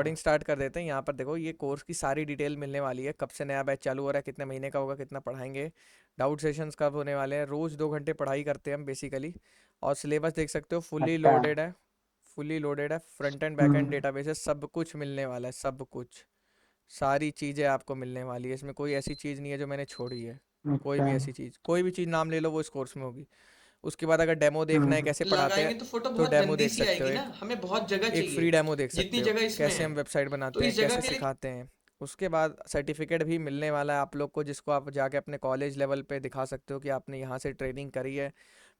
Recording start कर देते हैं। यहाँ पर देखो ये कोर्स की सारी डिटेल मिलने वाली है, कब से नया बैच चालू हो रहा है, कितने महीने का होगा, कितना पढ़ाएंगे, डाउट सेशंस कब होने वाले हैं। रोज़ 2 घंटे पढ़ाई करते हैं हम बेसिकली। और सिलेबस देख सकते हो फुल्ली अच्छा। लोडेड है, फुल्ली लोडेड है। Front end back and hmm. Databases सब कुछ मिलने वाला है, सब कुछ, सारी चीज़ें आपको मिलने वाली है। इसमें कोई ऐसी चीज़ नहीं है जो मैंने छोड़ी है। कोई अच्छा। भी ऐसी चीज़, कोई भी चीज़ नाम ले लो वो इस कोर्स में होगी। उसके बाद अगर डेमो देखना है हम्म। कैसे पढ़ाते हैं, लगाएंगे तो फोटो तो बहुत डेमो गंदी देख सी सकते हो। आएगी ना, एक हमें बहुत जगह एक चाहिए फ्री डेमो देख जितनी सकते हो, जगह इसमें कैसे है। हम वेबसाइट तो बनाते इस हैं, जगह कैसे के लिए सिखाते हैं। उसके बाद सर्टिफिकेट भी मिलने वाला है आप लोग को, जिसको आप जाके अपने कॉलेज लेवल पे दिखा सकते हो कि आपने यहाँ से ट्रेनिंग करी है।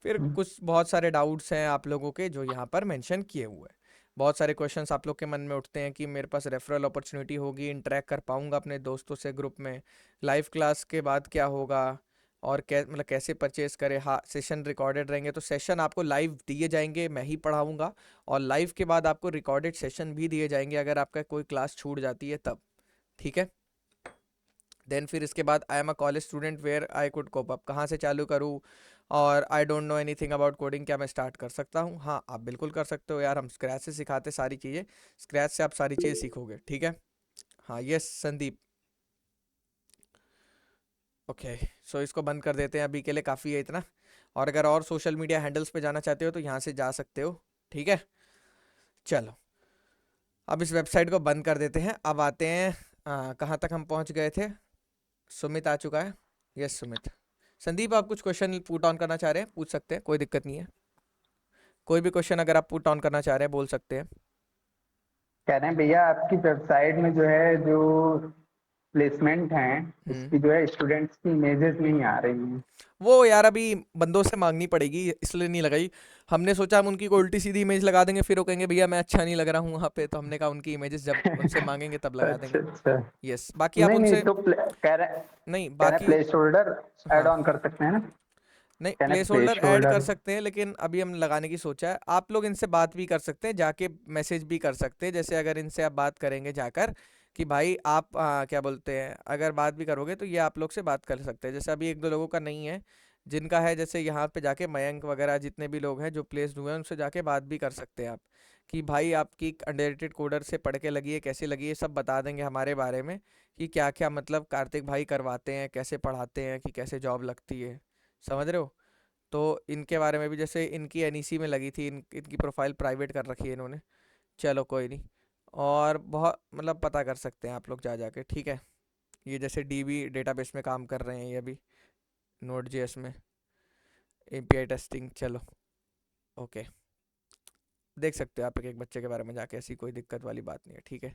फिर हम्म। कुछ बहुत सारे डाउट्स हैं आप लोगों के जो यहाँ पर मेंशन किए हुए हैं। बहुत सारे क्वेश्चंस आप लोग के मन में उठते हैं कि मेरे पास रेफरल अपॉर्चुनिटी होगी, इंटरेक्ट कर पाऊंगा अपने दोस्तों से ग्रुप में, लाइव क्लास के बाद क्या होगा, और मतलब कैसे परचेज करें। हाँ, सेशन रिकॉर्डेड रहेंगे, तो सेशन आपको लाइव दिए जाएंगे, मैं ही पढ़ाऊंगा। और लाइव के बाद आपको रिकॉर्डेड सेशन भी दिए जाएंगे अगर आपका कोई क्लास छूट जाती है तब। ठीक है। देन फिर इसके बाद I am a college student where I could cope up, कहाँ से चालू करूँ, और I don't know anything about coding, क्या मैं स्टार्ट कर सकता हूँ। हाँ, आप बिल्कुल कर सकते हो यार, हम स्क्रैच से सिखाते सारी चीज़ें, स्क्रैच से आप सारी चीज़ें सीखोगे। ठीक है। हाँ, यस संदीप। ओके, सो इसको बंद कर देते हैं अभी के लिए, काफ़ी है इतना। और अगर और सोशल मीडिया हैंडल्स पे जाना चाहते हो तो यहाँ से जा सकते हो। ठीक है। चलो, अब इस वेबसाइट को बंद कर देते हैं। अब आते हैं कहाँ तक हम पहुँच गए थे। सुमित आ चुका है। यस सुमित। संदीप, आप कुछ क्वेश्चन पुट ऑन करना चाह रहे हैं, पूछ सकते हैं, कोई दिक्कत नहीं है। कोई भी क्वेश्चन अगर आप पुट ऑन करना चाह रहे हैं बोल सकते हैं। कह रहे हैं भैया आपकी वेबसाइट में जो है जो प्लेसमेंट हैं हम्म। उसकी जो है स्टूडेंट्स की इमेजेस नहीं आ रही हैं। वो यार अभी बंदों से मांगनी पड़ेगी, इसलिए नहीं लगाई। हमने सोचा हम उनकी कोई उल्टी सीधी इमेज लगा देंगे, फिर वो कहेंगे भैया मैं अच्छा नहीं लग रहा हूँ वहाँ पे, तो हमने कहा उनकी इमेजेस जब उनसे मांगेंगे तब लगा अच्छा देंगे। अच्छा। यस, बाकी आप नहीं नहीं उनसे, तो नहीं कह रहे बाकी, प्लेस होल्डर ऐड हाँ, ऑन कर सकते हैं ना। नहीं कह रहे प्लेस होल्डर प्लेस ऐड कर होल्डर। सकते हैं, लेकिन अभी हम लगाने की सोचा है। आप लोग इनसे बात भी कर सकते हैं जाके, मैसेज भी कर सकते हैं। जैसे अगर इनसे आप बात करेंगे जाकर कि भाई आप क्या बोलते हैं, अगर बात भी करोगे तो ये आप लोग से बात कर सकते हैं। जैसे अभी एक दो लोगों का नहीं है, जिनका है, जैसे यहाँ पे जाके मयंक वगैरह जितने भी लोग हैं जो प्लेस्ड हुए हैं उनसे जाके बात भी कर सकते हैं आप, कि भाई आपकी अंडररेटेड कोडर से पढ़ के लगी है, कैसे लगी है, सब बता देंगे हमारे बारे में, कि क्या क्या मतलब कार्तिक भाई करवाते हैं, कैसे पढ़ाते हैं, कि कैसे जॉब लगती है। समझ रहे हो। तो इनके बारे में भी, जैसे इनकी एनईसी में लगी थी, इनकी प्रोफाइल प्राइवेट कर रखी है इन्होंने। चलो कोई नहीं। और बहुत मतलब पता कर सकते हैं आप लोग जा जाके। ठीक है। ये जैसे डीबी डेटाबेस में काम कर रहे हैं ये अभी, नोड जेएस में, एपीआई टेस्टिंग। चलो ओके, देख सकते हो आप एक एक बच्चे के बारे में जाके, ऐसी कोई दिक्कत वाली बात नहीं है। ठीक है।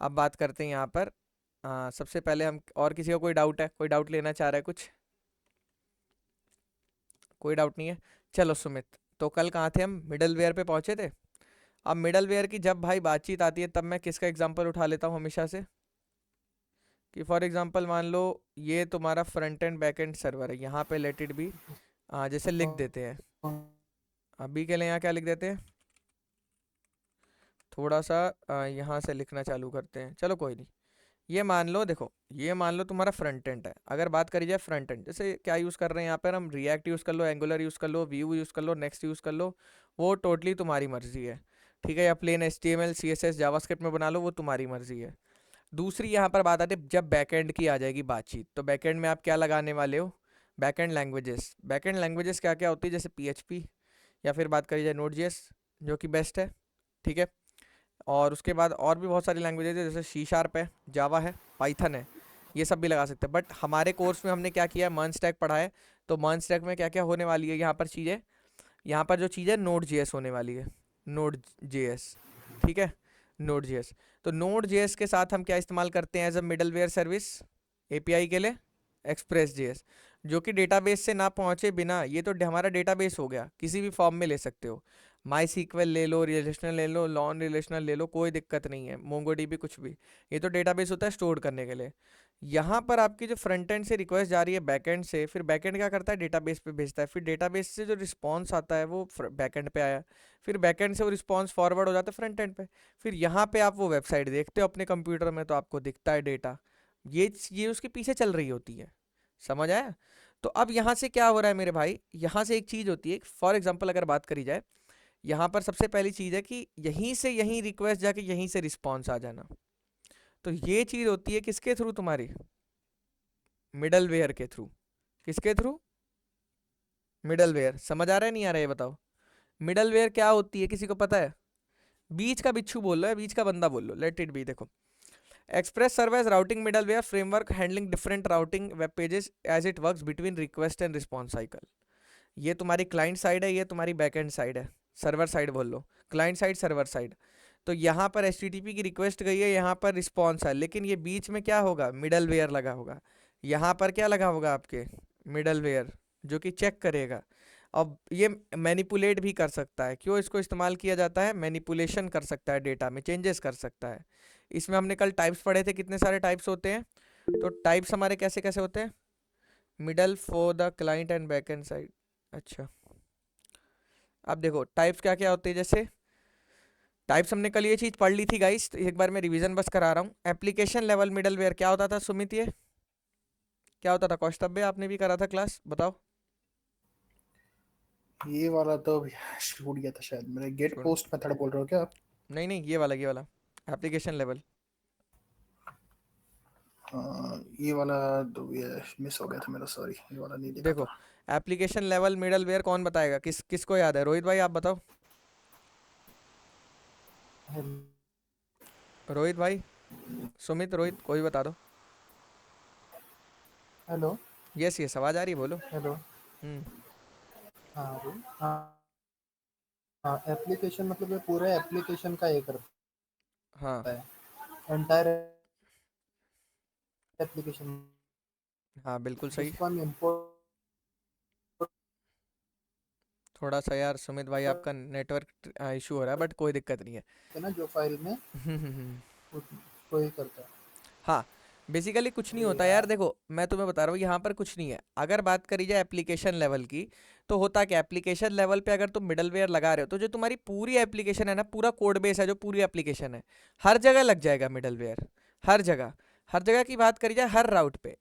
अब बात करते हैं यहाँ पर, सबसे पहले हम, और किसी का कोई डाउट है, कोई डाउट लेना चाह रहा है कुछ, कोई डाउट नहीं है। चलो सुमित, तो कल कहाँ थे हम, मिडल वेयर पे पहुँचे थे। अब मिडल वेयर की जब भाई बातचीत आती है तब मैं किसका एग्जांपल उठा लेता हूँ हमेशा से, कि फॉर एग्जांपल मान लो ये तुम्हारा front end back and server है, यहाँ पे लेट इट बी, जैसे लिख देते हैं। अभी के लिए यहाँ क्या लिख देते हैं, थोड़ा सा यहाँ से लिखना चालू करते हैं। चलो कोई नहीं। ये मान लो, देखो ये मान लो तुम्हारा फ्रंट एंड है। अगर बात करी जाए फ्रंट एंड, जैसे क्या यूज़ कर रहे हैं यहाँ पर हम, रिएक्ट यूज़ कर लो, एंगुलर यूज़ कर लो, व्यू यूज़ कर लो, नेक्स्ट यूज़ कर लो, वो टोटली तुम्हारी मर्जी है। ठीक है। या प्लेन HTML CSS जावास्क्रिप्ट में बना लो, वो तुम्हारी मर्जी है। दूसरी यहाँ पर बात आती है जब बैकएंड की आ जाएगी बातचीत, तो बैकएंड में आप क्या लगाने वाले हो, बैकएंड लैंग्वेजेस। बैकएंड लैंग्वेजेस क्या क्या होती है, जैसे PHP, या फिर बात करी जाए Node.js, जो कि बेस्ट है। ठीक है। और उसके बाद और भी बहुत सारी लैंग्वेजेस है, जैसे C# है, जावा है, पाइथन है, ये सब भी लगा सकते हैं। बट हमारे कोर्स में हमने क्या किया है, मर्ज स्टैक पढ़ा है। तो मर्ज स्टैक में क्या क्या होने वाली है यहाँ पर चीज़ें, यहाँ पर जो चीज़ है Node.js होने वाली है, Node.js। ठीक है। Node.js, तो Node.js के साथ हम क्या इस्तेमाल करते हैं as a middleware service API के लिए, Express.js, जो कि डेटाबेस से ना पहुँचे बिना, ये तो हमारा डेटाबेस हो गया, किसी भी फॉर्म में ले सकते हो। माई सीक्वल ले लो, रिलेशनल ले लो, नॉन रिलेशनल ले लो, कोई दिक्कत नहीं है, मोंगोडीबी कुछ भी, ये तो डेटाबेस होता है स्टोर करने के लिए। यहाँ पर आपकी जो फ्रंट एंड से रिक्वेस्ट जा रही है बैकएंड से, फिर बैकएंड क्या करता है, डेटाबेस पे भेजता है, फिर डेटाबेस से जो रिस्पॉन्स आता है वो बैकएंड पे आया, फिर बैकएंड से वो रिस्पॉन्स फॉरवर्ड हो जाता है फ्रंट एंड पे। फिर यहाँ पे आप वो वेबसाइट देखते हो अपने कंप्यूटर में, तो आपको दिखता है डेटा, ये उसके पीछे चल रही होती है। समझ आया। तो अब यहाँ से क्या हो रहा है मेरे भाई, यहाँ से एक चीज़ होती है, फॉर एग्जाम्पल अगर बात करी जाए, यहाँ पर सबसे पहली चीज़ है कि यहीं से यहीं रिक्वेस्ट जाके यहीं से रिस्पॉन्स आ जाना। तो ये चीज़ होती है किसके थ्रू, तुम्हारी मिडलवेयर के थ्रू। किसके थ्रू? मिडलवेयर। समझ आ रहा है नहीं आ रहा है, ये बताओ। मिडलवेयर क्या होती है, किसी को पता है? बीच का बिच्छू बोल लो या बीच का बंदा बोल लो, लेट इट बी। देखो, Express serve as routing middleware framework handling different routing web pages as it works between request and response cycle. ये तुम्हारी क्लाइंट साइड है, ये तुम्हारी बैकएंड साइड है, सर्वर साइड बोल लो, क्लाइंट साइड सर्वर साइड। तो यहाँ पर HTTP की रिक्वेस्ट गई है, यहाँ पर रिस्पॉन्स है, लेकिन ये बीच में क्या होगा, मिडलवेयर लगा होगा। यहाँ पर क्या लगा होगा आपके, मिडलवेयर, जो कि चेक करेगा। अब ये मैनिपुलेट भी कर सकता है। क्यों इसको इस्तेमाल किया जाता है? मैनिपुलेशन कर सकता है, डेटा में चेंजेस कर सकता है। इसमें हमने कल टाइप्स पढ़े थे, कितने सारे टाइप्स होते हैं। तो टाइप्स हमारे कैसे कैसे होते हैं? Middle for the client and back and side. अच्छा, अब देखो टाइप्स क्या क्या होते हैं। जैसे टाइप्स हमने कल ये चीज़ पढ़ ली थी गाइस, तो एक बार मैं रिवीजन बस करा रहा हूँ। एप्लीकेशन लेवल मिडलवेयर क्या होता था सुमित, ये क्या होता था? कौस्तभ, आपने भी करा था क्लास, बताओ। ये वाला तो छूट गया था शायद मेरे, गेट छोड़ो, पोस्ट मेथड बोल रहे हो क्या आप? नहीं नहीं, ये वाला एप्लीकेशन लेवल। ये वाला तो ये मिस हो गया था मेरा, सॉरी, ये वाला नहीं देखा देखो, था। एप्लीकेशन लेवल मिडलवेयर कौन बताएगा, किसको याद है? रोहित भाई आप बताओ। रोहित भाई, सुमित, रोहित, कोई बता दो। हेलो यस यस, आवाज आ रही है, बोलो। हेलो। हम्म। हाँ हाँ हाँ, एप्लीकेशन मतलब ये पूरे एप्लीकेशन का ये करता हाँ है, एंटायर एप्लीकेशन, हाँ, बिल्कुल सही। जिसको हम इंपोर्ट थोड़ा सा यार सुमित भाई आपका नेटवर्क इशू हो रहा है, बट कोई दिक्कत नहीं है। करते हैं ना जो फाइल में, वही करता है। हाँ, बेसिकली कुछ नहीं अरे होता यार। यार, देखो मैं तुम्हें बता रहा हूँ, यहाँ पर कुछ नहीं है। अगर बात करी जाए एप्लीकेशन लेवल की, तो होता क्या, एप्लीकेशन लेवल पे अगर तुम मिडलवेयर लगा रहे हो, तो जो तुम्हारी पूरी एप्लीकेशन है ना, पूरा कोड बेस है, जो पूरी एप्लीकेशन है, हर जगह लग जाएगा मिडलवेयर। हर जगह, हर जगह की बात करी जाए, हर राउट पे,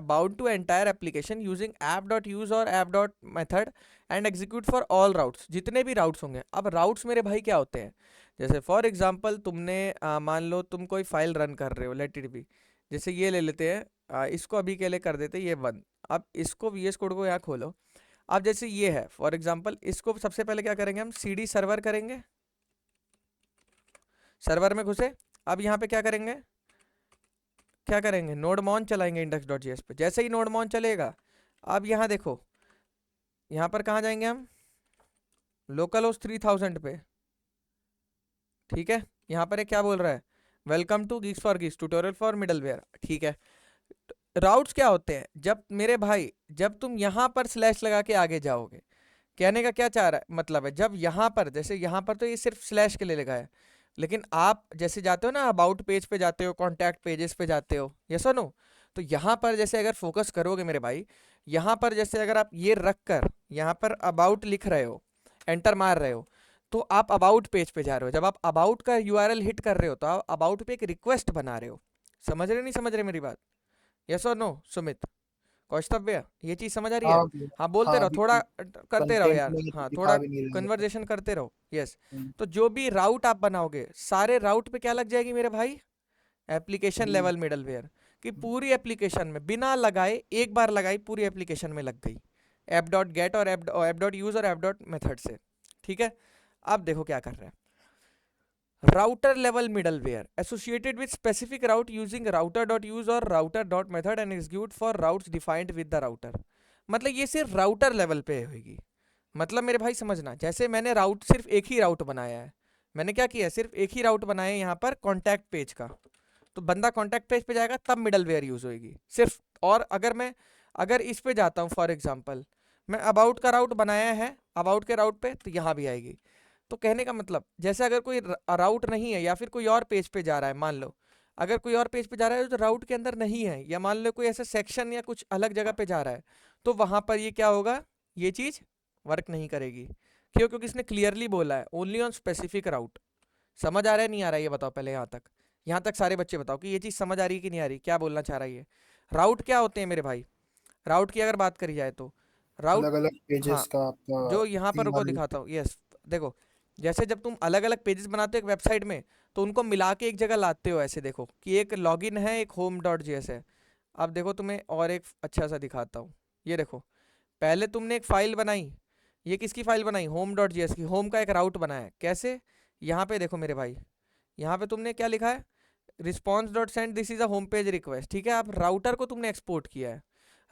bound to entire application using app dot use और app dot method and execute for all routes. जितने भी राउट्स होंगे। अब राउट्स मेरे भाई क्या होते हैं? जैसे फॉर एग्जांपल तुमने मान लो तुम कोई फाइल रन कर रहे हो, लेट इट बी। जैसे ये ले लेते हैं, इसको अभी के लिए कर देते हैं ये बंद। अब इसको VS कोड को यहाँ खोलो। अब जैसे ये है फॉर एग्जांपल, इसको सबसे पहले क्या करेंगे हम, CD सर्वर करेंगे। सर्वर में घुसे, अब यहाँ पे क्या करेंगे, क्या करेंगे, नोड मॉन चलाएंगे index.js पे। जैसे ही नोड मॉन चलेगा, अब यहाँ देखो, यहाँ पर कहाँ जाएंगे हम, लोकल होस्ट 3000 पे। ठीक है, यहाँ पर ये क्या बोल रहा है, welcome to Geeks for Geeks tutorial for middleware. ठीक है, राउट्स क्या होते हैं, जब मेरे भाई, जब तुम यहाँ पर स्लैश लगा के आगे जाओगे, कहने का क्या चाह रहा है मतलब है, जब यहाँ पर, जैसे यहाँ पर तो ये सिर्फ स्लैश के लिए लगा है, लेकिन आप जैसे जाते हो ना, अबाउट पेज पे जाते हो, कॉन्टैक्ट पेजेस पे जाते हो, यस और नो, तो यहाँ पर जैसे अगर फोकस करोगे मेरे भाई, यहाँ पर जैसे अगर आप ये रख कर यहाँ पर अबाउट लिख रहे हो, एंटर मार रहे हो, तो आप अबाउट पेज पे जा रहे हो। जब आप अबाउट का URL हिट कर रहे हो, तो आप अबाउट पे एक रिक्वेस्ट बना रहे हो। समझ रहे नहीं समझ रहे मेरी बात? यस और नो सुमित, कौस्तव्य, ये चीज़ समझ आ रही है? हाँ अभी, हाँ, बोलते हाँ रहो, अभी थोड़ा करते रहो कंटेंट यार, में ये हाँ, थोड़ा दिखा भी नहीं रही है तो। कन्वर्जेशन करते रहो। यस, हम्म, तो जो भी राउट आप बनाओगे, सारे राउट पे क्या लग जाएगी मेरे भाई, एप्लीकेशन हम्म, लेवल मिडलवेयर। कि पूरी एप्लीकेशन में बिना लगाए, एक बार लगाई पूरी एप्लीकेशन में लग गई, ऐप डॉट गेट और ऐप डॉट यूज और ऐप डॉट मेथड से। ठीक है, अब देखो क्या कर रहे हैं, router level middleware associated with specific route using router.use or router.method and execute for routes defined with the router। मतलब ये सिर्फ राउटर लेवल पे होगी। मतलब मेरे भाई समझना, जैसे मैंने राउट, सिर्फ एक ही राउट बनाया है, मैंने क्या किया है, सिर्फ एक ही राउट बनाया है यहाँ पर कॉन्टैक्ट पेज का, तो बंदा कॉन्टैक्ट पेज पे जाएगा तब मिडलवेयर यूज होगी सिर्फ। और अगर मैं, अगर इस पे जाता हूँ फॉर एग्जांपल, मैं अबाउट का राउट बनाया है, अबाउट के राउट पे, तो यहाँ भी आएगी। तो कहने का मतलब, जैसे अगर कोई राउट नहीं है, या फिर कोई और पेज पे जा रहा है, मान लो अगर कोई और पेज पे जा रहा है जो राउट के अंदर नहीं है, या मान लो कोई ऐसा सेक्शन या कुछ अलग जगह पे जा रहा है, तो वहां पर ये क्या होगा, ये चीज वर्क नहीं करेगी। क्यों? क्योंकि इसने क्लियरली बोला है ओनली ऑन स्पेसिफिक राउट। समझ आ रहा है नहीं आ रहा है, ये बताओ पहले। यहाँ तक सारे बच्चे बताओ कि ये चीज़ समझ आ रही है कि नहीं आ रही, क्या बोलना चाह रहा है ये। राउट क्या होते हैं मेरे भाई, राउट की अगर बात करी जाए तो, राउट, अलग अलग हाँ, पेजेस का आपका जो यहाँ पर रुको यूआरएल। दिखाता हूँ, यस, देखो जैसे जब तुम अलग अलग पेजेस बनाते हो एक वेबसाइट में, तो उनको मिला के एक जगह लाते हो, ऐसे देखो कि एक लॉगिन है, एक होम डॉट जेएस है। अब देखो तुम्हें और एक अच्छा सा दिखाता हूँ। ये देखो, पहले तुमने एक फाइल बनाई, ये किसकी फाइल बनाई, होम डॉट जेएस की। होम का एक राउट बनाया, कैसे, यहाँ पे देखो मेरे भाई, यहाँ पे तुमने क्या लिखा है, response dot send this is a home page request, ठीक है। अब राउटर को तुमने एक्सपोर्ट किया है,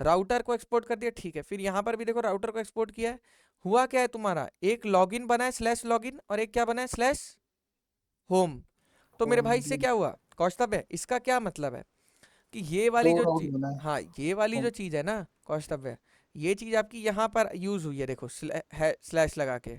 राउटर को एक्सपोर्ट कर दिया, ठीक है। फिर यहाँ पर भी देखो राउटर को एक्सपोर्ट किया है। हुआ क्या है तुम्हारा, एक लॉगिन बना है स्लैश लॉगिन, और एक क्या बना है स्लैश होम। तो मेरे भाई इससे क्या हुआ कौस्तभ है, इसका क्या मतलब है कि ये वाली दो जो राउट बना है। हाँ ये वाली जो चीज़ है ना कौस्तभ है, ये चीज़ आपकी यहाँ पर यूज़ हुई है, देखो स्लैश लगा के,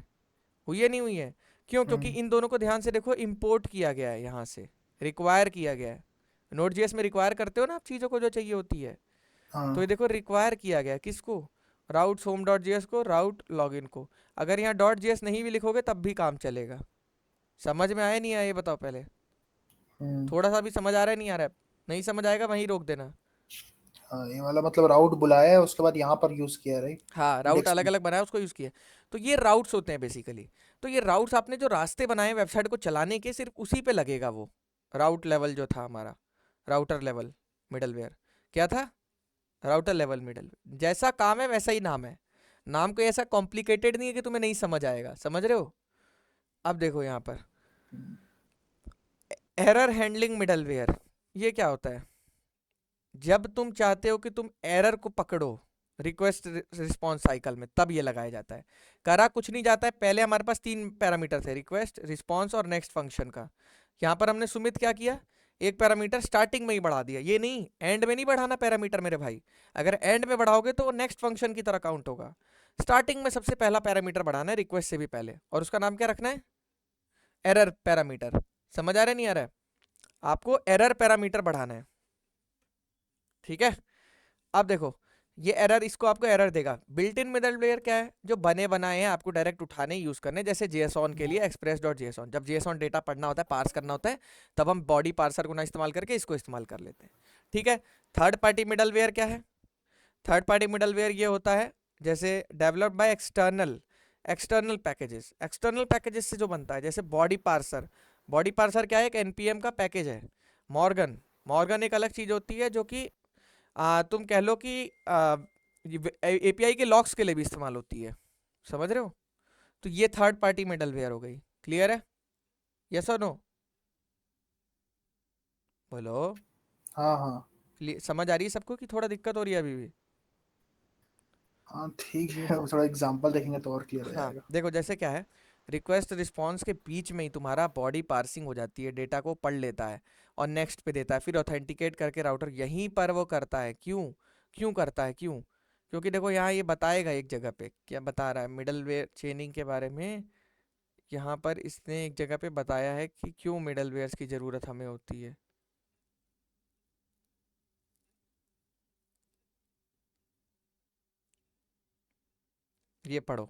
हुई है नहीं हुई है, क्यों, क्योंकि हम्म, इन दोनों को ध्यान से देखो, इंपोर्ट किया गया है यहाँ से, रिक्वायर किया गया है। नोट जेएस में रिक्वायर करते हो ना आप चीज़ों को जो चाहिए होती है, तो ये हाँ। देखो रिक्वायर किया गया है किसको, राउट्स होम डॉट जेएस को, राउट लॉगिन को। अगर यहाँ डॉट जेएस नहीं भी लिखोगे तब भी काम चलेगा। समझ में आया नहीं आया ये बताओ पहले, हम्म। थोड़ा सा भी समझ आ रहा है नहीं आ रहा है, नहीं समझ आएगा वहीं रोक देना। हाँ, ये वाला मतलब राउट बुलाया है, उसके बाद यहाँ पर यूज किया है, राइट। हाँ राउट इंडेक्स अलग में। अलग बनाया उसको यूज़ किया। तो ये राउट्स होते हैं बेसिकली। तो ये राउट्स आपने जो रास्ते बनाए वेबसाइट को चलाने के, सिर्फ उसी पे लगेगा वो राउट लेवल जो था हमारा, राउटर लेवल मिडलवेयर, क्या था, राउटर लेवल मिडल। जैसा काम है वैसा ही नाम है, नाम कोई ऐसा कॉम्प्लिकेटेड नहीं है कि तुम्हें नहीं समझ आएगा, समझ रहे हो। अब देखो यहाँ पर एरर हैंडलिंग मिडलवेयर, ये क्या होता है, जब तुम चाहते हो कि तुम एरर को पकड़ो रिक्वेस्ट रिस्पॉन्स साइकिल में, तब ये लगाया जाता है। करा कुछ नहीं जाता है, पहले हमारे पास तीन पैरामीटर थे, रिक्वेस्ट रिस्पॉन्स और नेक्स्ट फंक्शन का। यहाँ पर हमने सुमित क्या किया, एक पैरामीटर स्टार्टिंग में ही बढ़ा दिया, ये नहीं एंड में नहीं बढ़ाना पैरामीटर मेरे भाई, अगर एंड में बढ़ाओगे तो वो नेक्स्ट फंक्शन की तरह काउंट होगा। स्टार्टिंग में सबसे पहला पैरामीटर बढ़ाना है रिक्वेस्ट से भी पहले, और उसका नाम क्या रखना है, एरर पैरामीटर। समझ आ रहा है नहीं आ रहा है, आपको एरर पैरामीटर बढ़ाना है, ठीक है। अब देखो ये एरर, इसको आपको एरर देगा। बिल्ट इन मिडलवेयर क्या है, जो बने बनाए हैं आपको डायरेक्ट उठाने यूज करने, जैसे जेएसऑन के लिए एक्सप्रेस डॉट जेएसऑन, जब जेएसऑन डेटा पढ़ना होता है पार्स करना होता है, तब हम बॉडी पार्सर को ना इस्तेमाल करके इसको इस्तेमाल कर लेते हैं, ठीक है। थर्ड पार्टी मिडलवेयर क्या है, थर्ड पार्टी मिडलवेयर ये होता है जैसे developed by external external packages, external packages से जो बनता है, जैसे बॉडी पार्सर। बॉडी पार्सर क्या है, एक एनपीएम का पैकेज है। मॉर्गन, मॉर्गन एक अलग चीज़ होती है जो कि तुम कह लो कि एपीआई के लॉक्स के लिए भी इस्तेमाल होती है, समझ रहे हो। तो ये थर्ड पार्टी मिडलवेयर हो गई, क्लियर है, यस और नो, बोलो। हाँ हाँ समझ आ रही है सबको कि थोड़ा दिक्कत हो रही है अभी भी। हाँ, ठीक है, अब थोड़ा एग्जांपल देखेंगे तो और क्लियर हो हाँ जाएगा। देखो जैसे क्या है, रिक्वेस्ट रिस्पॉन्स के बीच में ही तुम्हारा बॉडी पार्सिंग हो जाती है, डेटा को पढ़ लेता है और नेक्स्ट पे देता है, फिर ऑथेंटिकेट करके राउटर यहीं पर वो करता है। क्यों, क्यों करता है, क्यों, क्योंकि देखो यहाँ ये बताएगा एक जगह पे क्या बता रहा है मिडलवेयर चेनिंग के बारे में। यहाँ पर इसने एक जगह पे बताया है कि क्यों मिडलवेयर्स की ज़रूरत हमें होती है। ये पढ़ो,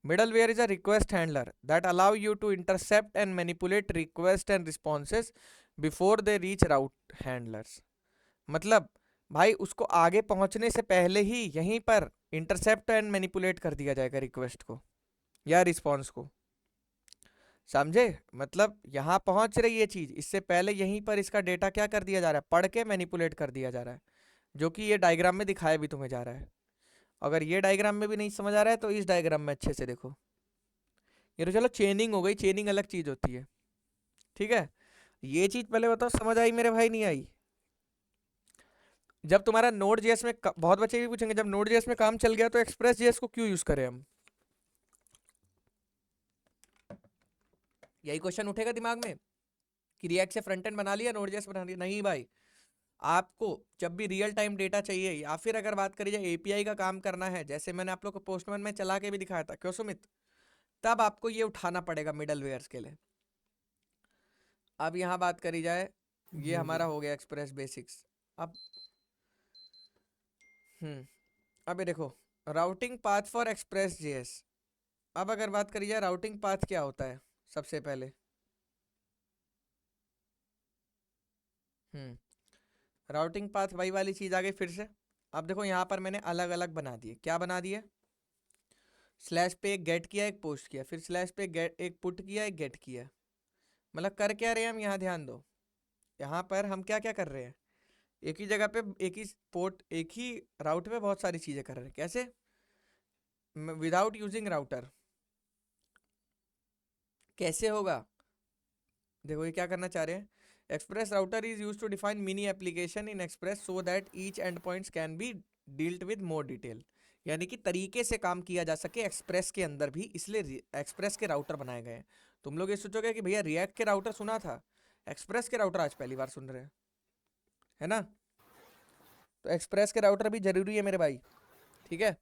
middleware is a request handler that allow you to intercept and manipulate request and responses before they reach route handlers। मतलब भाई उसको आगे पहुंचने से पहले ही यहीं पर इंटरसेप्ट एंड मैनिपुलेट कर दिया जाएगा रिक्वेस्ट को या रिस्पॉन्स को, समझे। मतलब यहाँ पहुंच रही है चीज, इससे पहले यहीं पर इसका डेटा क्या कर दिया जा रहा है, पढ़ के मैनिपुलेट कर दिया जा रहा है, जो कि ये डायग्राम में दिखाया भी तुम्हें जा रहा है। अगर ये डायग्राम में भी नहीं समझ आ रहा है तो इस डायग्राम में अच्छे से देखो। ये तो चलो चेनिंग हो गई, चेनिंग अलग चीज होती है, ठीक है। ये चीज पहले बताओ समझ आई मेरे भाई नहीं आई। जब तुम्हारा नोड जेएस में बहुत बच्चे भी पूछेंगे, जब नोड जेएस में काम चल गया तो एक्सप्रेस जेएस को क्यों यूज करें हम, यही क्वेश्चन उठेगा दिमाग में कि रिएक्ट से फ्रंट एंड बना लिया, नोड जेएस बना लिया। नहीं भाई, आपको जब भी रियल टाइम डेटा चाहिए या फिर अगर बात करी जाए एपीआई का काम करना है, जैसे मैंने आप लोग को पोस्टमैन में चला के भी दिखाया था, क्यों सुमित, तब आपको ये उठाना पड़ेगा मिडल वेयर्स के लिए। अब यहाँ बात करी जाए, ये जी जी। हमारा हो गया एक्सप्रेस बेसिक्स। अब अब ये देखो routing path for express JS. अब अगर बात करी जाए राउटिंग पाथ क्या होता है, सबसे पहले राउटिंग पाथ वही वाली चीज़ आ गई फिर से। अब देखो यहाँ पर मैंने अलग अलग बना दिए, क्या बना दिए, स्लैश पे एक गेट किया एक पोस्ट किया, फिर स्लैश पे एक पुट किया एक गेट किया। मतलब कर क्या रहे हैं हम यहाँ, ध्यान दो। यहाँ पर हम क्या क्या कर रहे हैं, एक ही जगह पे एक ही पोर्ट एक ही राउट पे बहुत सारी चीज़ें कर रहे हैं। कैसे? Without using router. कैसे होगा? देखो ये क्या करना चाह रहे हैं, Express router is use to define mini application in Express so that each end points can be dealt with more detail. यानी कि तरीके से काम किया जा सके एक्सप्रेस के अंदर भी, इसलिए एक्सप्रेस के राउटर बनाए गए हैं। तुम लोग ये सोचोगे कि भैया रिएक्ट के राउटर सुना था, एक्सप्रेस के राउटर आज पहली बार सुन रहे हैं, है ना? तो एक्सप्रेस के राउटर भी जरूरी है मेरे भाई, ठीक है।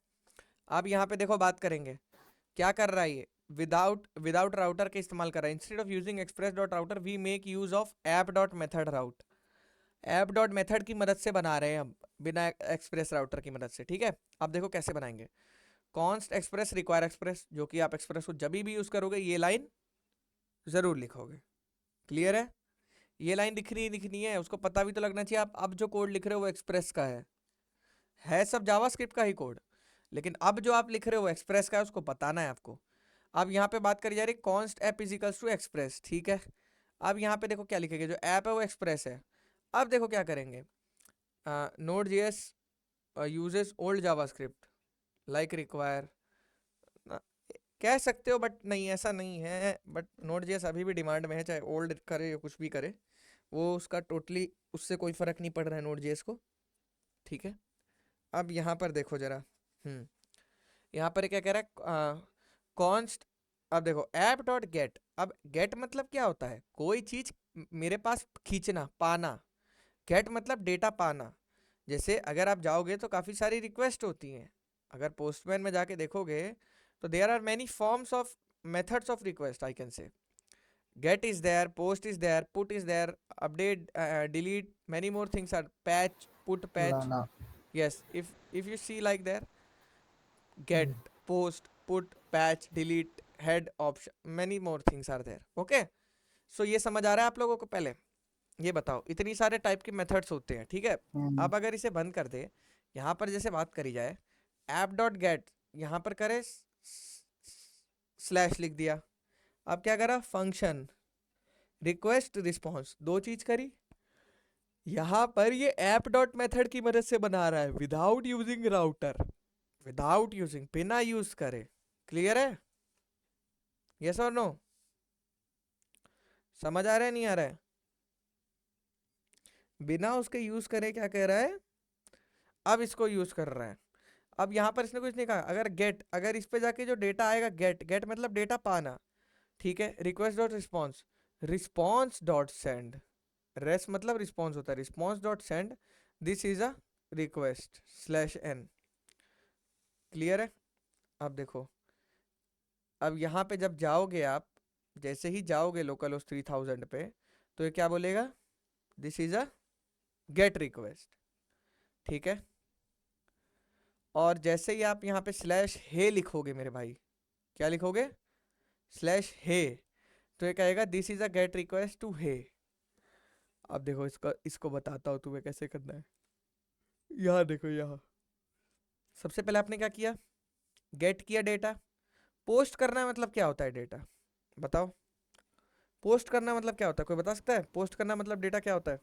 अब यहाँ पे देखो बात करेंगे क्या कर रहा है ये, विदाउट राउटर के इस्तेमाल कर रहा है। Instead of using Express dot router we make use of app dot method route. App dot method की मदद से बना रहे हैं हम, बिना एक्सप्रेस राउटर की मदद से, ठीक है। अब देखो कैसे बनाएंगे। कॉन्स्ट एक्सप्रेस रिक्वायर एक्सप्रेस, जो कि आप एक्सप्रेस को जब भी यूज करोगे ये लाइन जरूर लिखोगे। क्लियर है? ये लाइन दिखनी है, उसको पता भी तो लगना चाहिए आप अब जो कोड लिख रहे हो वो एक्सप्रेस का है सब जावास्क्रिप्ट का ही कोड, लेकिन अब जो आप लिख रहे हो वो एक्सप्रेस का है, उसको बताना है आपको। अब यहाँ पे बात करी जा रही है const app is equals to Express, ठीक है। अब यहाँ पे देखो क्या लिखेंगे, जो ऐप है वो एक्सप्रेस है। अब देखो क्या करेंगे, node JS uses old JavaScript like require, कह सकते हो, बट नहीं ऐसा नहीं है। बट नोड जेएस अभी भी डिमांड में है, चाहे ओल्ड करे या कुछ भी करे, वो उसका टोटली उससे कोई फर्क नहीं पड़ रहा है नोड जेएस को, ठीक है। अब यहाँ पर देखो जरा, यहाँ पर क्या कह रहा है, कॉन्स्ट। अब देखो ऐप डॉट गेट, अब गेट मतलब क्या होता है, कोई चीज मेरे पास खींचना पाना। गेट मतलब डेटा पाना। जैसे अगर आप जाओगे तो काफ़ी सारी रिक्वेस्ट होती हैं, अगर पोस्टमैन में जाके देखोगे तो there are many forms of methods of request I can say. Get is there, post is there, put is there, update, delete, many more things are, patch, put, patch. फलाना। yes, if you see like there, get, post, put, patch, delete, head option, many more things are there, okay। so ये समझ आ रहा है आप लोगों को? पहले ये बताओ, इतनी सारे टाइप के मेथड्स होते हैं, ठीक है। अब अगर इसे बंद कर दे, यहाँ पर जैसे बात करी जाए, ऐप डॉट गेट, यहाँ पर करे स्लैश लिख दिया। अब क्या करा, फंक्शन रिक्वेस्ट रिस्पॉन्स, दो चीज करी। यहाँ पर ये ऐप डॉट मेथड की मदद से बना रहा है, without using router, without using, बिना यूज करे। क्लियर है? यस और नो? समझ आ रहा है नहीं आ रहा है? बिना उसके यूज करे क्या कह रहा है, अब इसको यूज कर रहा है। अब यहाँ पर इसने कुछ नहीं कहा, अगर गेट, अगर इस पे जाके जो डेटा आएगा, गेट, गेट मतलब डेटा पाना, ठीक है। Request dot response, response dot send, res मतलब रिस्पॉन्स होता है, response dot send this is a request slash N. Clear है? अब देखो, अब यहाँ पे जब जाओगे आप, जैसे ही जाओगे लोकल होस्ट 3000 पे, तो ये क्या बोलेगा, this is a get request, ठीक है। और जैसे ही आप यहाँ पे स्लैश हे लिखोगे मेरे भाई, क्या लिखोगे, स्लैश हे, तो ये कहेगा this is a get request to hey. अब देखो इसको बताता हूँ तुम्हें कैसे करना है। यहाँ देखो, यहाँ सबसे पहले आपने क्या किया, गेट किया डेटा। पोस्ट करना है मतलब क्या होता है डेटा, बताओ। पोस्ट करना मतलब क्या होता है, कोई बता सकता है? पोस्ट करना मतलब डेटा क्या होता है?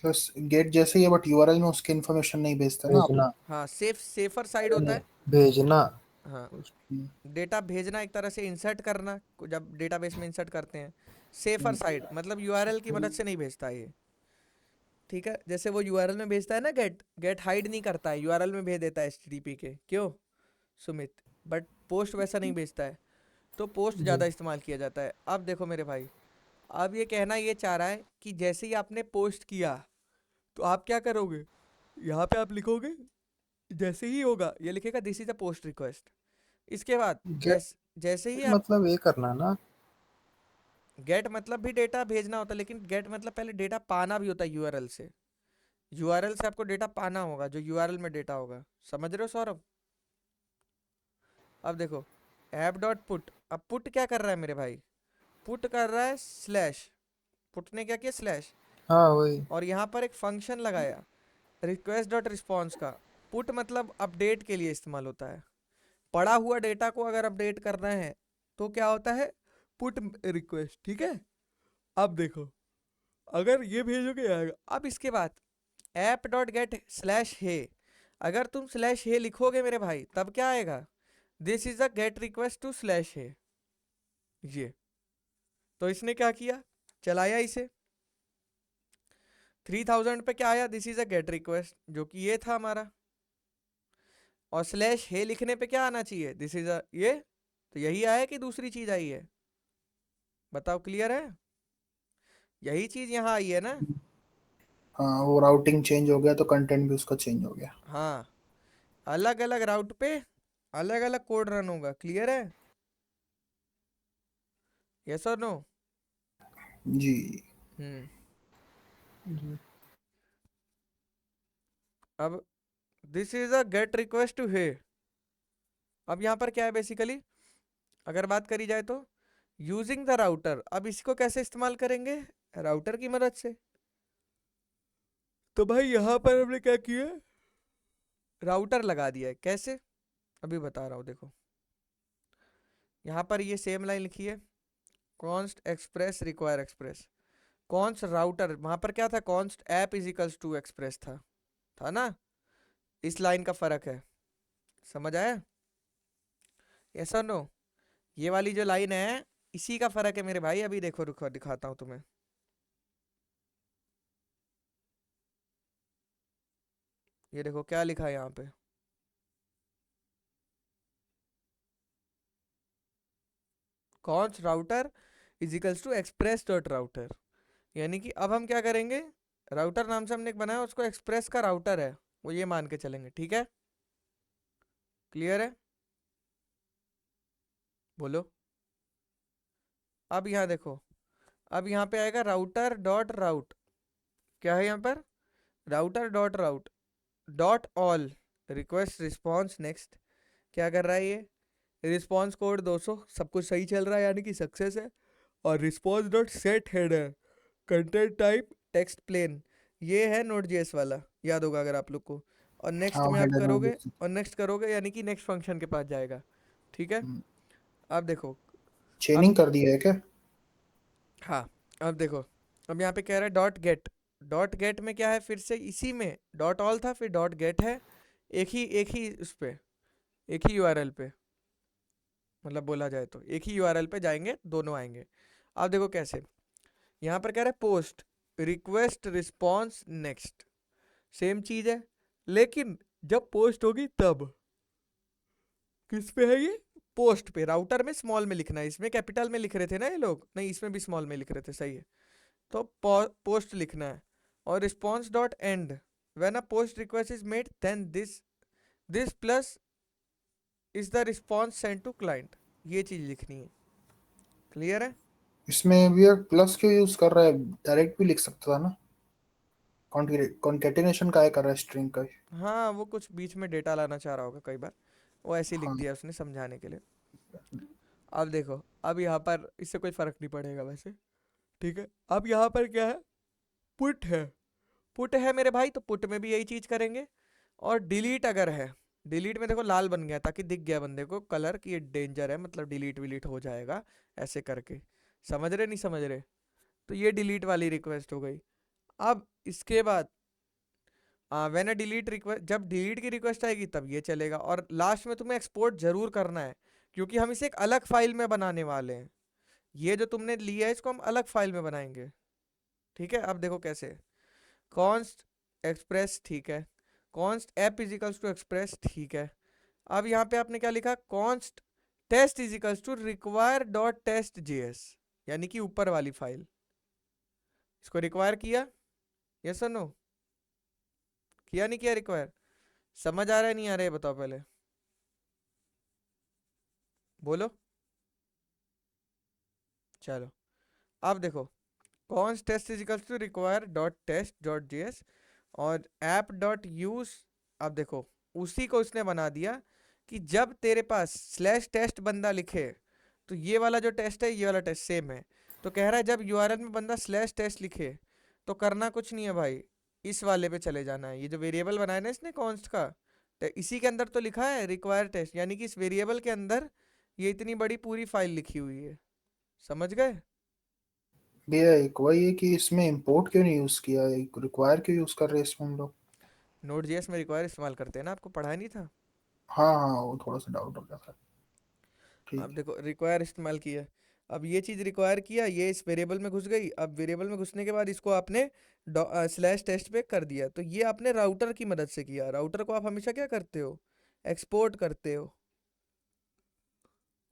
प्लस गेट जैसे ही है, बट यूआरएल में उसकी इन्फॉर्मेशन नहीं भेजता ना आप। भेजना। हाँ, सेफर साइड होता है। भेजना। हाँ, उसकी डेटा भेजना एक तरह से, इंसर्ट करना जब डेटाबेस में इंसर्ट करते हैं। सेफर साइड मतलब यूआरएल की मदद से नहीं भेजता ये, ठीक है। जैसे वो यूआरएल में भेजता है ना, गेट, गेट हाइड नहीं करता है, यूआरएल में भेज देता है एचटीटीपी के, क्यों सुमित? बट पोस्ट वैसा नहीं भेजता है, तो पोस्ट ज़्यादा इस्तेमाल किया जाता है। अब देखो मेरे भाई, अब ये कहना ये चाह रहा है कि जैसे ही आपने पोस्ट किया तो आप क्या करोगे, यहाँ पे आप लिखोगे, जैसे ही होगा ये लिखेगा this is a post request. इसके बाद गेट जैसे ही आप, मतलब ये करना ना। गेट मतलब भी डेटा भेजना होता है, लेकिन गेट मतलब पहले डेटा पाना भी होता है यूआरएल से। यूआरएल से आपको डेटा पाना होगा, जो यूआरएल में डेटा होगा। समझ रहे हो सौरभ? अब देखो, ऐप डॉट पुट, अब पुट क्या कर रहा है मेरे भाई, पुट कर रहा है स्लैश, पुट ने क्या किया, स्लैश, हाँ वही। और यहाँ पर एक फंक्शन लगाया रिक्वेस्ट डॉट रिस्पॉन्स का। पुट मतलब अपडेट के लिए इस्तेमाल होता है, पड़ा हुआ डेटा को अगर अपडेट करना है तो क्या होता है, पुट रिक्वेस्ट, ठीक है। अब देखो, अगर ये भेजोगे आएगा। अब इसके बाद ऐप डॉट गेट स्लैश हे, अगर तुम स्लैश हे लिखोगे मेरे भाई तब क्या आएगा, this is a get request to slash hey. ये तो इसने क्या किया, चलाया इसे, 3000 पे क्या आया, this is a get request, जो कि ये था हमारा। और स्लैश हे लिखने पे क्या आना चाहिए, दिस इज अ ये, तो यही आया कि दूसरी चीज आई है, बताओ क्लियर है, यही चीज यहाँ आई है ना। हाँ, वो राउटिंग चेंज हो गया तो कंटेंट भी उसका चेंज हो गया। हाँ, अलग अलग राउट पे अलग अलग कोड रन होगा, क्लियर है, यस और नो। जी। हम्म। जी। अब this is a get request to hey, अब यहाँ पर क्या है बेसिकली, अगर बात करी जाए तो यूजिंग द राउटर, अब इसको कैसे इस्तेमाल करेंगे, राउटर की मदद से। तो भाई यहाँ पर हमने क्या किया, राउटर लगा दिया है, कैसे, अभी बता रहा हूँ देखो। यहाँ पर ये सेम लाइन लिखी है, const Express require Express, const router, वहां पर क्या था, const app is equals to Express था ना, इस लाइन का फर्क है, समझ आया, ऐसा नो। ये वाली जो लाइन है इसी का फर्क है मेरे भाई, अभी देखो रुको दिखाता हूँ तुम्हें। ये देखो क्या लिखा है यहाँ पे, const router is equals to Express dot router, यानी कि अब हम क्या करेंगे, राउटर नाम से हमने एक बनाया, उसको एक्सप्रेस का राउटर है वो ये मान के चलेंगे, ठीक है, क्लियर है, बोलो। अब यहाँ देखो, अब यहाँ पे आएगा राउटर डॉट राउट, क्या है यहाँ पर, राउटर डॉट राउट dot all request response next, क्या कर रहा है ये, रिस्पॉन्स कोड 200, सब कुछ सही चल रहा है यानी कि सक्सेस है। और response dot set header content type text plain, ये है नोट जेएस वाला, याद होगा अगर आप लोग को। और नेक्स्ट हाँ, में आप हेडर में करोगे, देख सकते। और नेक्स्ट करोगे यानी कि नेक्स्ट फंक्शन के पास जाएगा, ठीक है। अब देखो, अब चेनिंग कर दिया है क्या? हाँ, अब देखो, अब यहाँ पे कह रहा है डॉट गेट, डॉट गेट में क्या है, फिर से इसी में डॉट ऑल था, फिर डॉट गेट है, एक ही उस पे, एक ही यूआरएल पे, मतलब बोला जाए तो एक ही यूआरएल पे जाएंगे, दोनों आएंगे। अब देखो कैसे, यहाँ पर कह रहा है post request response next, same चीज है, लेकिन जब पोस्ट होगी तब, किस पे है ये, पोस्ट पे, राउटर में स्मॉल में लिखना है, इसमें कैपिटल में लिख रहे थे ना ये लोग, नहीं इसमें भी स्मॉल में लिख रहे थे, सही है, तो पोस्ट लिखना है। और response dot end, when a post request is made then this plus is the response send to client, ये चीज लिखनी है, क्लियर है। इसमें भी प्लस क्यों यूज कर रहा है? डायरेक्ट भी लिख सकता था ना। कॉन्केटिनेशन का है कर रहा है स्ट्रिंग का। हाँ वो कुछ बीच में डेटा लाना चाह रहा होगा कई बार, वो ऐसे ही लिख हाँ। दिया उसने समझाने के लिए। अब देखो, अब यहाँ पर इससे कोई फर्क नहीं पड़ेगा वैसे, ठीक है। अब यहाँ पर क्या है, पुट है, पुट है मेरे भाई, तो पुट में भी यही चीज करेंगे। और डिलीट अगर है, डिलीट में देखो लाल बन गया ताकि दिख गया बंदे को कलर कि ये डेंजर है, मतलब डिलीट विलीट हो जाएगा, ऐसे करके, समझ रहे नहीं समझ रहे, तो ये डिलीट वाली रिक्वेस्ट हो गई। अब इसके बाद व्हेन अ डिलीट रिक्वेस्ट, जब डिलीट की रिक्वेस्ट आएगी तब ये चलेगा। और लास्ट में तुम्हें एक्सपोर्ट जरूर करना है, क्योंकि हम इसे एक अलग फाइल में बनाने वाले हैं, ये जो तुमने लिया है इसको हम अलग फाइल में बनाएंगे, ठीक है। अब देखो कैसे, कॉन्स्ट एक्सप्रेस, ठीक है, const app is equals to Express, ठीक है। अब यहाँ पे आपने क्या लिखा, const test is equals to require dot test JS, यानी कि ऊपर वाली फाइल, इसको रिक्वायर किया, यस और नो, किया नहीं किया रिक्वायर, समझ आ रहा है नहीं आ रहा है बताओ पहले, बोलो। चलो, अब देखो, const test is equals to require dot test dot JS और ऐप डॉट यूज। अब देखो, उसी को उसने बना दिया कि जब तेरे पास स्लैश टेस्ट बंदा लिखे, तो ये वाला जो टेस्ट है ये वाला टेस्ट सेम है। तो कह रहा है जब यूआरएल में बंदा स्लैश टेस्ट लिखे तो करना कुछ नहीं है भाई, इस वाले पे चले जाना है, ये जो वेरिएबल बनाया ना इसने कॉन्स्ट का, इसी के अंदर तो लिखा है रिक्वायर टेस्ट, यानी कि इस वेरिएबल के अंदर ये इतनी बड़ी पूरी फाइल लिखी हुई है। समझ गए? भैया एक वही है कि इसमें इंपोर्ट क्यों नहीं यूज किया, एक रिक्वायर क्यों यूज कर रहे हैं इसमें हम लोग। नोड जेएस में रिक्वायर इस्तेमाल करते हैं ना, आपको पढ़ा नहीं था? हाँ हाँ, वो थोड़ा सा डाउट हो गया था। ठीक अब है। देखो रिक्वायर इस्तेमाल किया, अब ये चीज़ रिक्वायर किया, ये इस वेरिएबल में घुस गई। अब वेरिएबल में घुसने के बाद इसको आपने स्लैश टेस्ट पे कर दिया, तो ये आपने राउटर की मदद से किया। राउटर को आप हमेशा क्या करते हो, एक्सपोर्ट करते हो,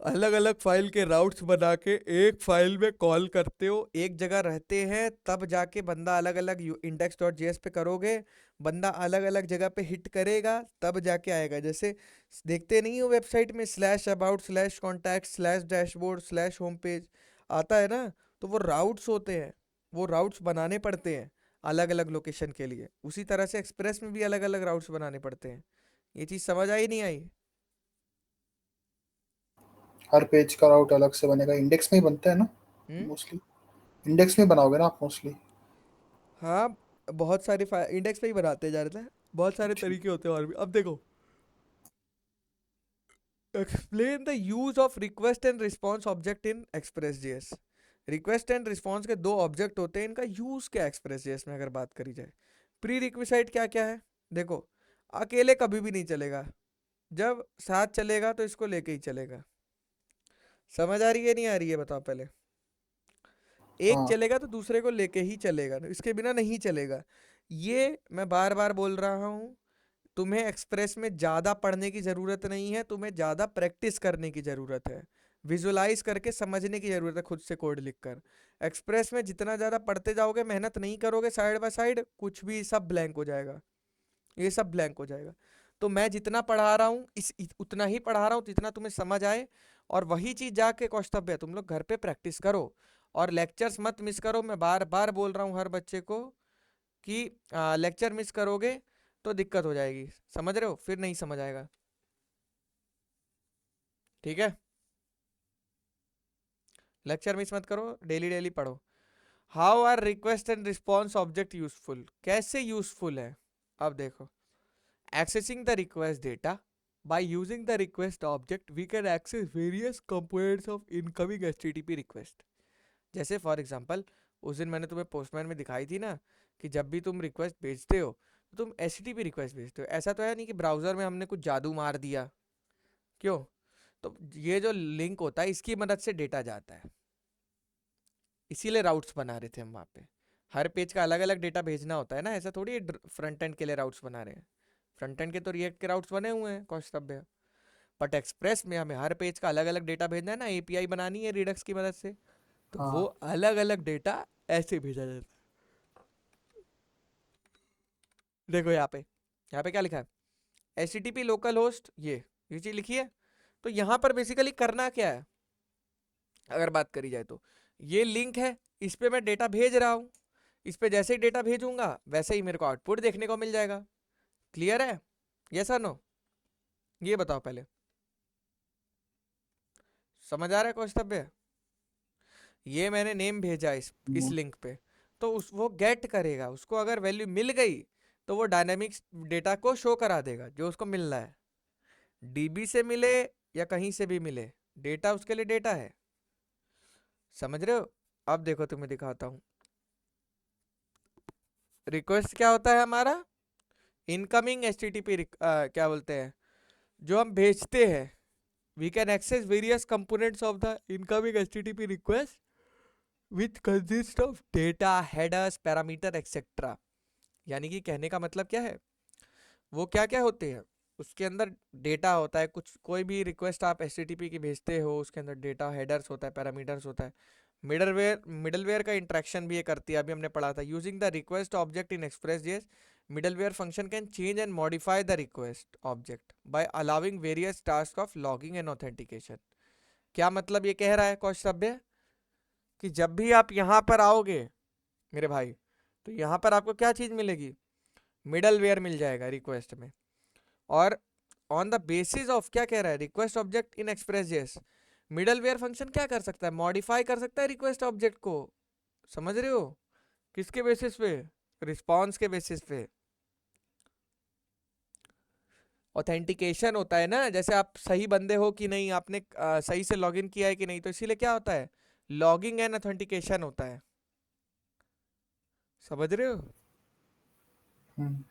अलग अलग फाइल के राउट्स बना के एक फाइल में कॉल करते हो, एक जगह रहते हैं, तब जाके बंदा अलग अलग इंडेक्स डॉट जेएस पे करोगे, बंदा अलग अलग जगह पे हिट करेगा, तब जाके आएगा। जैसे देखते नहीं हो वेबसाइट में slash about slash contact slash dashboard slash home page आता है ना, तो वो राउट्स होते हैं, वो राउट्स बनाने पड़ते हैं अलग अलग लोकेशन के लिए। उसी तरह से एक्सप्रेस में भी अलग अलग राउट्स बनाने पड़ते हैं। ये चीज़ समझ आई नहीं आई? हर पेज का राउट अलग से बनेगा, इंडेक्स में ही बनता है ना हम्म। मोस्टली। इंडेक्स में बनाओगे ना आप मोस्टली। हाँ, बहुत सारे इंडेक्स पे ही बनाते हैं ज़्यादातर, बहुत सारे ठीक। तरीके होते हैं और भी। अब देखो, explain the use of request and response object Inn Express JS. Request and response के दो ऑब्जेक्ट होते हैं, इनका यूज क्या एक्सप्रेस जेएस में अगर बात करी जाए। प्री रिक्विसाइट क्या क्या है, देखो, अकेले कभी भी नहीं चलेगा, जब साथ चलेगा तो इसको लेके ही चलेगा। समझ आ रही है नहीं आ रही है बताओ पहले? एक हाँ चलेगा तो दूसरे को लेके ही चलेगा, इसके बिना नहीं चलेगा। ये मैं बार बार बोल रहा हूँ, तुम्हें एक्सप्रेस में ज़्यादा पढ़ने की ज़रूरत नहीं है, तुम्हें ज़्यादा प्रैक्टिस करने की ज़रूरत है, विजुलाइज करके समझने की ज़रूरत है खुद से कोड लिखकर। एक्सप्रेस में जितना ज़्यादा पढ़ते जाओगे, मेहनत नहीं करोगे साइड बाय साइड, कुछ भी सब ब्लैंक हो जाएगा, ये सब ब्लैंक हो जाएगा। तो मैं जितना पढ़ा रहा हूँ उतना ही पढ़ा रहा हूँ जितना तुम्हें समझ आए। और वही चीज़ जाके कौस्तभ तुम लोग घर पे प्रैक्टिस करो, और लेक्चर्स मत मिस करो। मैं बार बार बोल रहा हूँ हर बच्चे को कि लेक्चर मिस करोगे तो दिक्कत हो जाएगी, समझ रहे हो, फिर नहीं समझ आएगा। ठीक है, लेक्चर मिस मत करो, डेली डेली पढ़ो। How are request and response object useful, कैसे यूजफुल है? अब देखो, accessing the request data by using the request object we can access various components of incoming http request। जैसे फॉर एग्जांपल, उस दिन मैंने तुम्हें पोस्टमैन में दिखाई थी ना कि जब भी तुम रिक्वेस्ट भेजते हो तो तुम http रिक्वेस्ट भेजते हो। ऐसा तो है नहीं कि ब्राउज़र में हमने कुछ जादू मार दिया, क्यों? तो ये जो लिंक होता है इसकी मदद से डेटा जाता है, इसीलिए राउट्स बना रहे थे हम वहाँ पे। हर पेज का अलग अलग डेटा भेजना होता है ना, ऐसा थोड़ी फ्रंट एंड के लिए राउट्स बना रहे हैं। फ्रंट एंड के तो रिएक्ट के राउट्स बने हुए हैं कौस्तभ, बट एक्सप्रेस में हमें हर पेज का अलग अलग डेटा भेजना है ना, एपीआई बनानी है रिडक्स की मदद से, तो वो हाँ। अलग अलग डेटा ऐसे भेजा जाता है। देखो यहाँ पे क्या लिखा है, H T T P local host, ये चीज लिखी है। तो यहाँ पर बेसिकली करना क्या है अगर बात करी जाए, तो ये लिंक है, इस पे मैं डेटा भेज रहा हूँ, इस पे जैसे ही डेटा भेजूंगा वैसे ही मेरे को आउटपुट देखने को मिल जाएगा। क्लियर है? यस और नो? ये बताओ पहले, समझ आ रहा है कौस्तभ? ये मैंने नेम भेजा इस लिंक पे, तो उस वो गेट करेगा, उसको अगर वैल्यू मिल गई तो वो डायनेमिक्स डेटा को शो करा देगा जो उसको मिलना है, डीबी से मिले या कहीं से भी मिले, डेटा उसके लिए डेटा है। समझ रहे हो? अब देखो तुम्हें दिखाता हूँ, रिक्वेस्ट क्या होता है हमारा, incoming H T T P क्या बोलते हैं, जो हम भेजते हैं। We can access various components of the incoming H T T P request with consist of data headers parameter etcetera. यानी कि कहने का मतलब क्या है, वो क्या क्या होते हैं, उसके अंदर डेटा होता है कुछ, कोई भी रिक्वेस्ट आप एच की भेजते हो उसके अंदर डेटा हेडर्स होता है, पैरामीटर्स होता है, मिडलवेयर का इंट्रैक्शन भी ये करती है, अभी हमने पढ़ा था। Using the request object Inn Express JS, middleware function can change and modify the request object by allowing various task of logging and authentication. क्या मतलब ये कह रहा है कौशल्य, कि जब भी आप यहाँ पर आओगे मेरे भाई, तो यहाँ पर आपको क्या चीज़ मिलेगी, मिडलवेयर मिल जाएगा रिक्वेस्ट में। और ऑन द बेसिस ऑफ, क्या कह रहा है, request object Inn Express JS, middleware function क्या कर सकता है, मॉडिफाई कर सकता है रिक्वेस्ट ऑब्जेक्ट को। समझ रहे हो? किसके बेसिस पे? रिस्पॉन्स के बेसिस पे। ऑथेंटिकेशन होता है ना, जैसे आप सही बंदे हो कि नहीं, आपने सही से लॉगिन किया है कि नहीं, तो इसीलिए क्या होता है, लॉगिंग एंड ऑथेंटिकेशन होता है। समझ रहे हो? हम्म।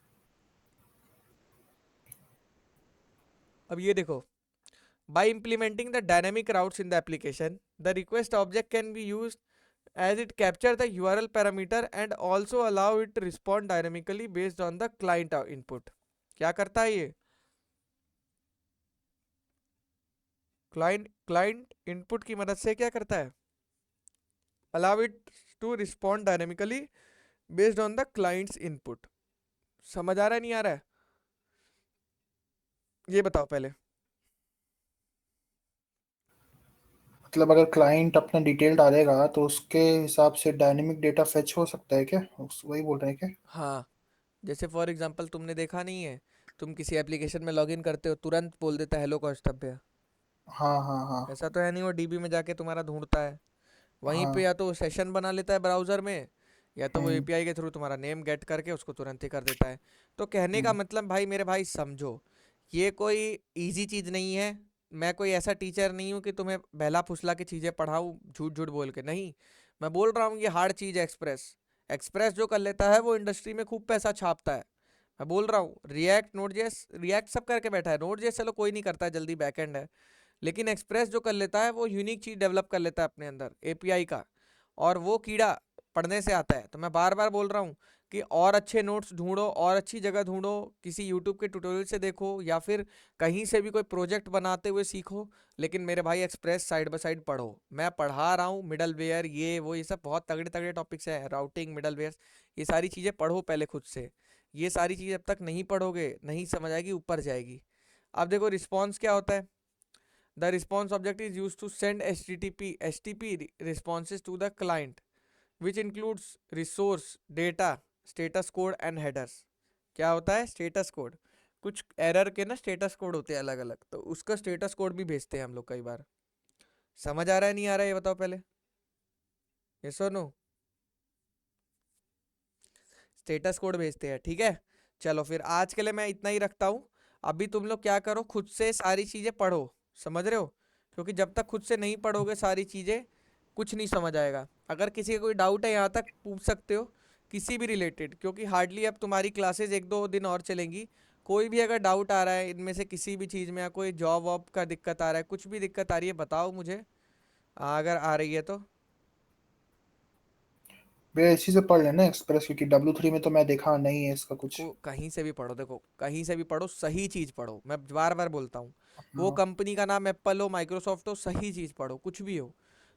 अब ये देखो, by implementing the dynamic routes in the application, the request object can be used as it capture the URL parameter and also allow it to respond dynamically based on the client input। क्या करता है ये, client input की मदद से क्या करता है, allow it to respond dynamically based on the client's input। समझ आ रहा है नहीं आ रहा है, ये बताओ पहले। मतलब अगर क्लाइंट अपना डिटेल डालेगा तो उसके हिसाब से डायनेमिक डेटा फेच हो सकता है क्या? वही बोल रहे हैं क्या? हाँ, जैसे फॉर एग्जांपल तुमने देखा नहीं है, तुम किसी एप्लीकेशन में लॉगिन करते हो, तुरंत बोल देता है हेलो कौस्तभ। हाँ हाँ हाँ। ऐसा तो है नहीं, वो डीबी में जाके तुम्हारा ढूंढता है, वहीं पे हाँ। या तो सेशन बना लेता है ब्राउज़र में, या तो वो हम्म। एपीआई के थ्रू तुम्हारा नेम गेट करके उसको तुरंत ही कर देता है। तो कहने का हम्म। मतलब भाई, मेरे भाई समझो, ये कोई इजी चीज़ नहीं है। मैं कोई ऐसा टीचर नहीं हूँ कि तुम्हें बहला फुसला की चीज़ें पढ़ाऊँ झूठ झूठ बोल के, नहीं। मैं बोल रहा हूँ ये हार्ड चीज़ है एक्सप्रेस। एक्सप्रेस जो कर लेता है वो इंडस्ट्री में खूब पैसा छापता है। मैं बोल रहा हूँ रिएक्ट नोड जेएस, रिएक्ट सब करके बैठा है, नोड जेएस चलो कोई नहीं करता है, जल्दी बैकएंड है। लेकिन एक्सप्रेस जो कर लेता है वो यूनिक चीज़ डेवलप कर लेता है अपने अंदर एपीआई का, और वो कीड़ा पढ़ने से आता है। तो मैं बार बार बोल रहा हूँ कि और अच्छे नोट्स ढूंढो, और अच्छी जगह ढूंढो, किसी यूट्यूब के ट्यूटोरियल से देखो, या फिर कहीं से भी कोई प्रोजेक्ट बनाते हुए सीखो। लेकिन मेरे भाई एक्सप्रेस साइड बाय साइड पढ़ो। मैं पढ़ा रहा हूँ मिडल वेयर, ये वो, ये सब बहुत तगड़े तगड़े टॉपिक्स हैं, राउटिंग, मिडल वेयर, ये सारी चीज़ें पढ़ो पहले खुद से। ये सारी चीज़ जब तक नहीं पढ़ोगे नहीं समझ आएगी, ऊपर जाएगी। अब देखो रिस्पॉन्स क्या होता है। The response object is used to send HTTP responses to the client, which includes resource, data, status code and headers। क्या होता है स्टेटस कोड, कुछ एरर के ना स्टेटस कोड होते हैं अलग अलग, तो उसका स्टेटस कोड भी भेजते हैं हम लोग कई बार। समझ आ रहा है नहीं आ रहा है, ये बताओ पहले, यस और नो। स्टेटस कोड भेजते हैं, ठीक है। चलो फिर आज के लिए मैं इतना ही रखता हूँ। अभी तुम लोग क्या करो, खुद से सारी चीज़ें पढ़ो, समझ रहे हो, क्योंकि जब तक खुद से नहीं पढ़ोगे सारी चीज़ें कुछ नहीं समझ आएगा। अगर किसी का कोई डाउट है यहाँ तक पूछ सकते हो, किसी भी रिलेटेड, क्योंकि हार्डली अब तुम्हारी क्लासेस एक दो दिन और चलेंगी। कोई भी अगर डाउट आ रहा है इनमें से किसी भी चीज़ में, या कोई जॉब वॉब का दिक्कत आ रहा है, कुछ भी दिक्कत आ रही है बताओ मुझे, अगर आ रही है तो। भैया इसी से पढ़ लेना एक्सप्रेस, क्योंकि W3 में तो मैं देखा नहीं है इसका कुछ। को कहीं से भी पढ़ो, देखो कहीं से भी पढ़ो, सही चीज़ पढ़ो, मैं बार बार बोलता हूँ। वो हाँ। कंपनी का नाम एप्पल हो, माइक्रोसॉफ्ट हो, सही चीज़ पढ़ो, कुछ भी हो,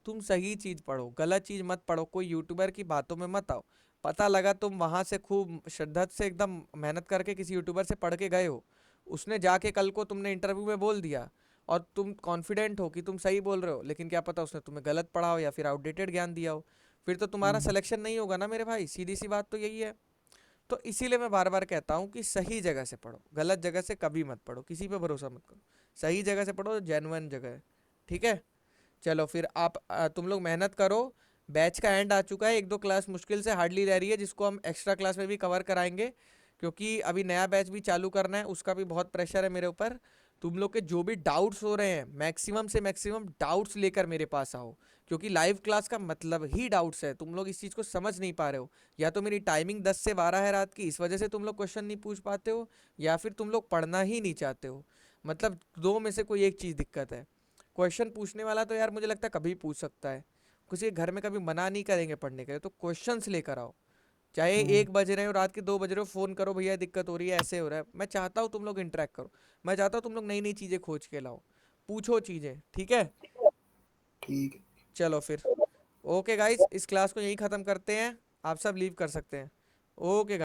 तुम सही चीज़ पढ़ो, गलत चीज़ मत पढ़ो, कोई यूट्यूबर की बातों में मत आओ। पता लगा तुम वहाँ से खूब शिद्दत से एकदम मेहनत करके किसी यूट्यूबर से पढ़ के गए हो, उसने जाके कल को तुमने इंटरव्यू में बोल दिया, और तुम कॉन्फिडेंट हो कि तुम सही बोल रहे हो, लेकिन क्या पता उसने तुम्हें गलत पढ़ा हो या फिर आउटडेटेड ज्ञान दिया हो, फिर तो तुम्हारा हम्म। सिलेक्शन नहीं होगा ना मेरे भाई, सीधी सी बात तो यही है। तो इसीलिए मैं बार बार कहता हूँ कि सही जगह से पढ़ो, गलत जगह से कभी मत पढ़ो, किसी पे भरोसा मत करो। सही जगह से पढ़ो, जेन्युइन जगह है, ठीक है। चलो फिर आप तुम लोग मेहनत करो। बैच का एंड आ चुका है, एक दो क्लास मुश्किल से हार्डली रह रही है, जिसको हम एक्स्ट्रा क्लास में भी कवर कराएंगे, क्योंकि अभी नया बैच भी चालू करना है, उसका भी बहुत प्रेशर है मेरे ऊपर। तुम लोग के जो भी डाउट्स हो रहे हैं, मैक्सिमम से मैक्सिमम डाउट्स लेकर मेरे पास आओ, क्योंकि लाइव क्लास का मतलब ही डाउट्स है। तुम लोग इस चीज़ को समझ नहीं पा रहे हो, या तो मेरी टाइमिंग 10 से 12 है रात की, इस वजह से तुम लोग क्वेश्चन नहीं पूछ पाते हो, या फिर तुम लोग पढ़ना ही नहीं चाहते हो। मतलब दो में से कोई एक चीज़ दिक्कत है। क्वेश्चन पूछने वाला तो यार मुझे लगता है कभी पूछ सकता है, किसी के घर में कभी मना नहीं करेंगे पढ़ने के लिए, तो क्वेश्चंस लेकर आओ। चाहे हम्म। 1 बज रहे हो, रात के 2 बज रहे हो, फ़ोन करो भैया दिक्कत हो रही है, ऐसे हो रहा है। मैं चाहता हूँ तुम लोग इंटरेक्ट करो, मैं चाहता हूँ तुम लोग नई नई चीज़ें खोज के लाओ, पूछो चीज़ें, ठीक है। ठीक है। चलो फिर, ओके गाइस, इस क्लास को यहीं ख़त्म करते हैं, आप सब लीव कर सकते हैं। ओके।